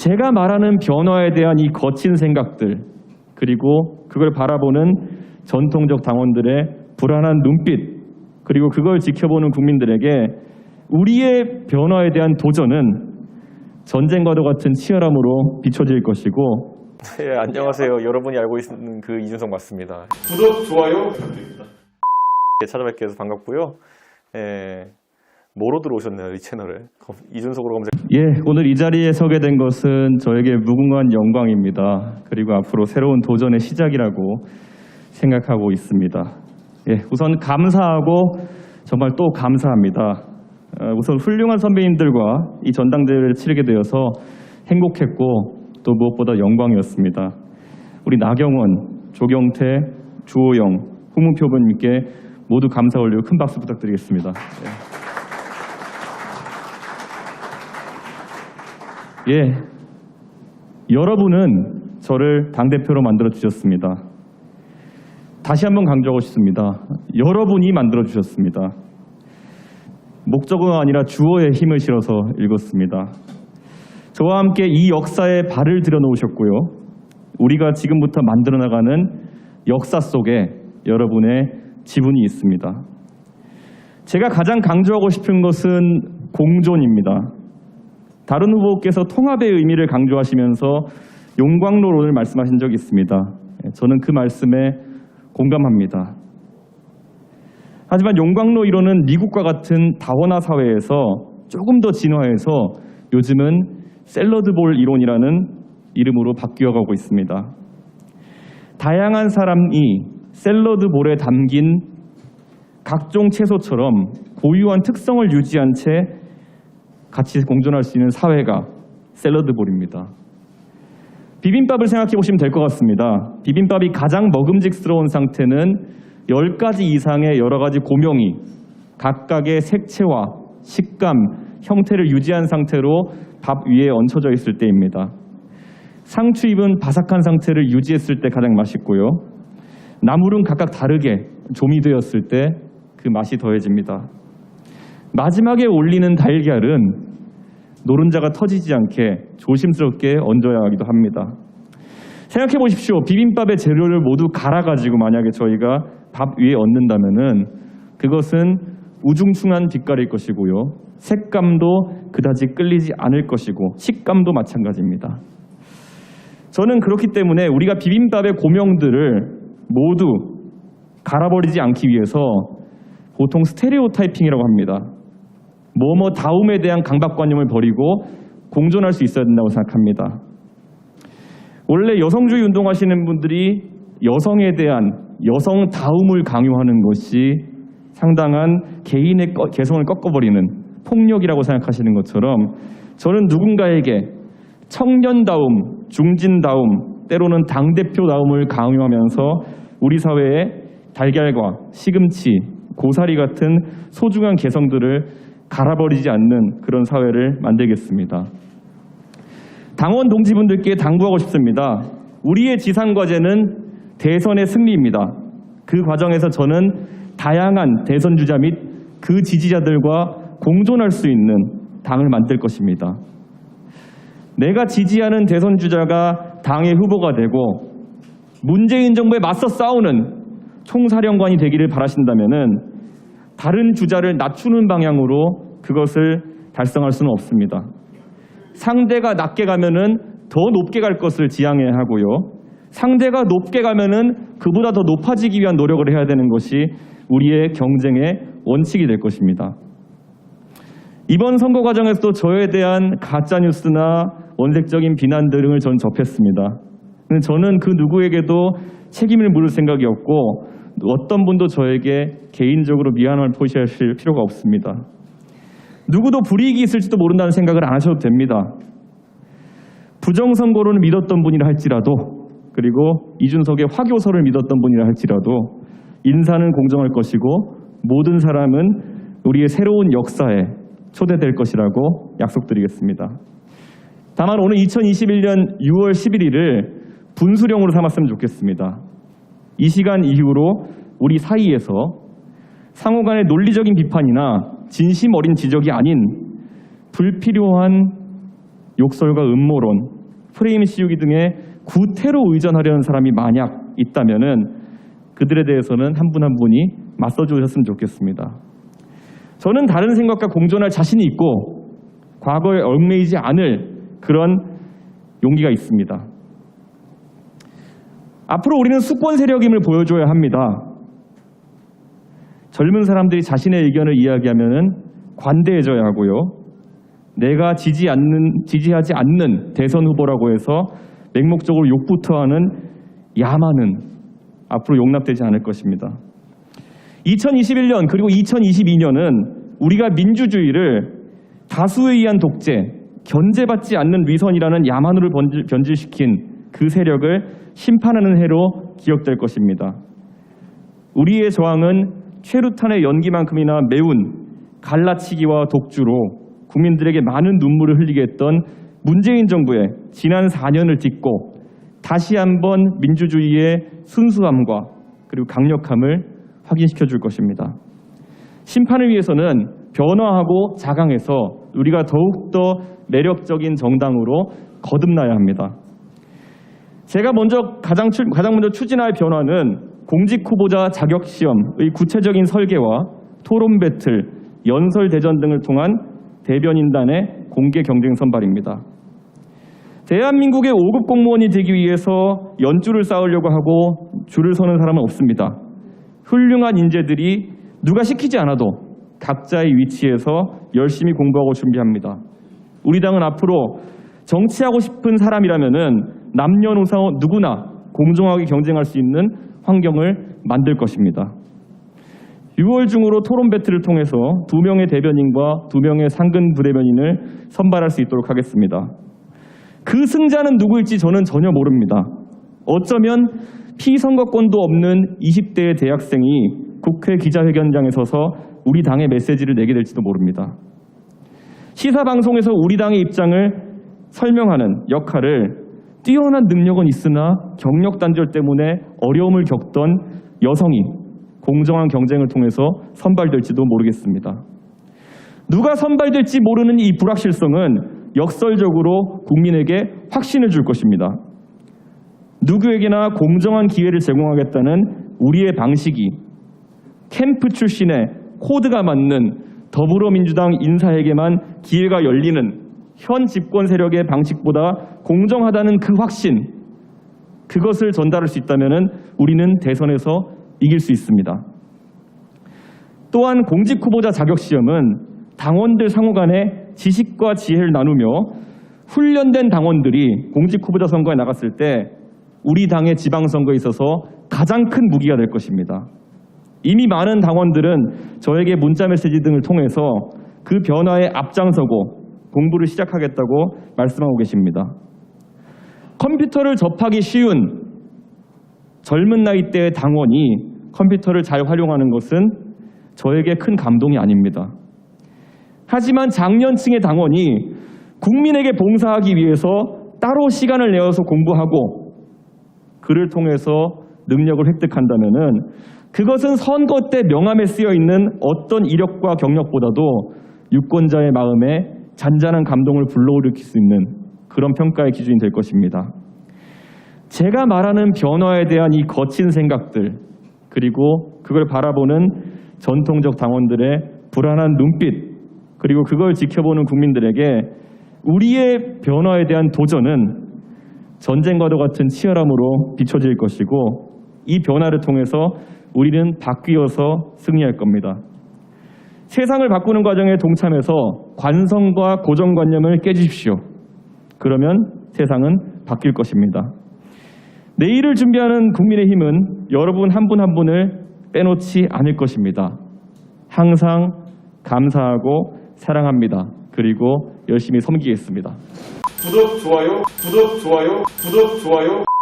제가 말하는 변화에 대한 이 거친 생각들, 그리고 그걸 바라보는 전통적 당원들의 불안한 눈빛, 그리고 그걸 지켜보는 국민들에게 우리의 변화에 대한 도전은 전쟁과도 같은 치열함으로 비춰질 것이고. 네, 안녕하세요. 여러분이 알고 있는 그 이준석 맞습니다. 구독, 좋아요 부탁드립니다. 찾아뵙게 해서 반갑고요. 뭐로 들어오셨나요, 이 채널에? 이준석으로 검색. 예, 오늘 이 자리에 서게 된 것은 저에게 무궁한 영광입니다. 그리고 앞으로 새로운 도전의 시작이라고 생각하고 있습니다. 예, 우선 감사하고 정말 또 감사합니다. 우선 훌륭한 선배님들과 이 전당대회를 치르게 되어서 행복했고 또 무엇보다 영광이었습니다. 우리 나경원, 조경태, 주호영, 홍문표 의원님께 모두 감사 올리고 큰 박수 부탁드리겠습니다. 예, 여러분은 저를 당대표로 만들어 주셨습니다. 다시 한번 강조하고 싶습니다. 여러분이 만들어 주셨습니다. 목적어가 아니라 주어에 힘을 실어서 읽었습니다. 저와 함께 이 역사에 발을 들여놓으셨고요. 우리가 지금부터 만들어 나가는 역사 속에 여러분의 지분이 있습니다. 제가 가장 강조하고 싶은 것은 공존입니다. 다른 후보께서 통합의 의미를 강조하시면서 용광로론을 말씀하신 적이 있습니다. 저는 그 말씀에 공감합니다. 하지만 용광로 이론은 미국과 같은 다원화 사회에서 조금 더 진화해서 요즘은 샐러드볼 이론이라는 이름으로 바뀌어가고 있습니다. 다양한 사람이 샐러드볼에 담긴 각종 채소처럼 고유한 특성을 유지한 채 같이 공존할 수 있는 사회가 샐러드볼입니다. 비빔밥을 생각해 보시면 될 것 같습니다. 비빔밥이 가장 먹음직스러운 상태는 10가지 이상의 여러 가지 고명이 각각의 색채와 식감, 형태를 유지한 상태로 밥 위에 얹혀져 있을 때입니다. 상추잎은 바삭한 상태를 유지했을 때 가장 맛있고요. 나물은 각각 다르게 조미되었을 때 그 맛이 더해집니다. 마지막에 올리는 달걀은 노른자가 터지지 않게 조심스럽게 얹어야 하기도 합니다. 생각해 보십시오. 비빔밥의 재료를 모두 갈아가지고 만약에 저희가 밥 위에 얹는다면은 그것은 우중충한 빛깔일 것이고요. 색감도 그다지 끌리지 않을 것이고 식감도 마찬가지입니다. 저는 그렇기 때문에 우리가 비빔밥의 고명들을 모두 갈아버리지 않기 위해서 보통 스테레오타이핑이라고 합니다. 뭐뭐 다움에 대한 강박관념을 버리고 공존할 수 있어야 된다고 생각합니다. 원래 여성주의 운동하시는 분들이 여성에 대한 여성다움을 강요하는 것이 상당한 개인의 개성을 꺾어버리는 폭력이라고 생각하시는 것처럼 저는 누군가에게 청년다움, 중진다움, 때로는 당대표다움을 강요하면서 우리 사회의 달걀과 시금치, 고사리 같은 소중한 개성들을 갈아버리지 않는 그런 사회를 만들겠습니다. 당원 동지분들께 당부하고 싶습니다. 우리의 지상과제는 대선의 승리입니다. 그 과정에서 저는 다양한 대선 주자 및 그 지지자들과 공존할 수 있는 당을 만들 것입니다. 내가 지지하는 대선 주자가 당의 후보가 되고 문재인 정부에 맞서 싸우는 총사령관이 되기를 바라신다면은 다른 주자를 낮추는 방향으로 그것을 달성할 수는 없습니다. 상대가 낮게 가면은 더 높게 갈 것을 지향해야 하고요. 상대가 높게 가면은 그보다 더 높아지기 위한 노력을 해야 되는 것이 우리의 경쟁의 원칙이 될 것입니다. 이번 선거 과정에서도 저에 대한 가짜뉴스나 원색적인 비난 등을 전 접했습니다. 저는 그 누구에게도 책임을 물을 생각이 없고 어떤 분도 저에게 개인적으로 미안함을 표시하실 필요가 없습니다. 누구도 불이익이 있을지도 모른다는 생각을 안 하셔도 됩니다. 부정선거론을 믿었던 분이라 할지라도 그리고 이준석의 화교설을 믿었던 분이라 할지라도 인사는 공정할 것이고 모든 사람은 우리의 새로운 역사에 초대될 것이라고 약속드리겠습니다. 다만 오늘 2021년 6월 11일을 분수령으로 삼았으면 좋겠습니다. 이 시간 이후로 우리 사이에서 상호 간의 논리적인 비판이나 진심 어린 지적이 아닌 불필요한 욕설과 음모론, 프레임 씌우기 등의 구태로 의존하려는 사람이 만약 있다면은 그들에 대해서는 한 분 한 분이 맞서주셨으면 좋겠습니다. 저는 다른 생각과 공존할 자신이 있고 과거에 얽매이지 않을 그런 용기가 있습니다. 앞으로 우리는 수권 세력임을 보여줘야 합니다. 젊은 사람들이 자신의 의견을 이야기하면 관대해져야 하고요. 내가 지지하지 않는 대선 후보라고 해서 맹목적으로 욕부터 하는 야만은 앞으로 용납되지 않을 것입니다. 2021년 그리고 2022년은 우리가 민주주의를 다수에 의한 독재, 견제받지 않는 위선이라는 야만으로 변질시킨 그 세력을 심판하는 해로 기억될 것입니다. 우리의 저항은 최루탄의 연기만큼이나 매운 갈라치기와 독주로 국민들에게 많은 눈물을 흘리게 했던 문재인 정부의 지난 4년을 딛고 다시 한번 민주주의의 순수함과 그리고 강력함을 확인시켜 줄 것입니다. 심판을 위해서는 변화하고 자강해서 우리가 더욱더 매력적인 정당으로 거듭나야 합니다. 제가 가장 먼저 추진할 변화는 공직 후보자 자격시험의 구체적인 설계와 토론 배틀, 연설 대전 등을 통한 대변인단의 공개 경쟁 선발입니다. 대한민국의 5급 공무원이 되기 위해서 연줄을 쌓으려고 하고 줄을 서는 사람은 없습니다. 훌륭한 인재들이 누가 시키지 않아도 각자의 위치에서 열심히 공부하고 준비합니다. 우리 당은 앞으로 정치하고 싶은 사람이라면은 남녀노소 누구나 공정하게 경쟁할 수 있는 환경을 만들 것입니다. 6월 중으로 토론 배틀을 통해서 2명의 대변인과 2명의 상근 부대변인을 선발할 수 있도록 하겠습니다. 그 승자는 누구일지 저는 전혀 모릅니다. 어쩌면 피선거권도 없는 20대의 대학생이 국회 기자회견장에 서서 우리 당의 메시지를 내게 될지도 모릅니다. 시사방송에서 우리 당의 입장을 설명하는 역할을 뛰어난 능력은 있으나 경력 단절 때문에 어려움을 겪던 여성이 공정한 경쟁을 통해서 선발될지도 모르겠습니다. 누가 선발될지 모르는 이 불확실성은 역설적으로 국민에게 확신을 줄 것입니다. 누구에게나 공정한 기회를 제공하겠다는 우리의 방식이 캠프 출신의 코드가 맞는 더불어민주당 인사에게만 기회가 열리는 현 집권 세력의 방식보다 공정하다는 그 확신, 그것을 전달할 수 있다면 우리는 대선에서 이길 수 있습니다. 또한 공직 후보자 자격시험은 당원들 상호 간에 지식과 지혜를 나누며 훈련된 당원들이 공직 후보자 선거에 나갔을 때 우리 당의 지방선거에 있어서 가장 큰 무기가 될 것입니다. 이미 많은 당원들은 저에게 문자메시지 등을 통해서 그 변화에 앞장서고 공부를 시작하겠다고 말씀하고 계십니다. 컴퓨터를 접하기 쉬운 젊은 나이대의 당원이 컴퓨터를 잘 활용하는 것은 저에게 큰 감동이 아닙니다. 하지만 장년층의 당원이 국민에게 봉사하기 위해서 따로 시간을 내어서 공부하고 그를 통해서 능력을 획득한다면 그것은 선거 때 명함에 쓰여있는 어떤 이력과 경력보다도 유권자의 마음에 잔잔한 감동을 불러일으킬 수 있는 그런 평가의 기준이 될 것입니다. 제가 말하는 변화에 대한 이 거친 생각들, 그리고 그걸 바라보는 전통적 당원들의 불안한 눈빛, 그리고 그걸 지켜보는 국민들에게 우리의 변화에 대한 도전은 전쟁과도 같은 치열함으로 비춰질 것이고 이 변화를 통해서 우리는 바뀌어서 승리할 겁니다. 세상을 바꾸는 과정에 동참해서 관성과 고정관념을 깨주십시오. 그러면 세상은 바뀔 것입니다. 내일을 준비하는 국민의힘은 여러분 한 분 한 분을 빼놓지 않을 것입니다. 항상 감사하고 사랑합니다. 그리고 열심히 섬기겠습니다. 구독, 좋아요, 구독, 좋아요, 구독, 좋아요.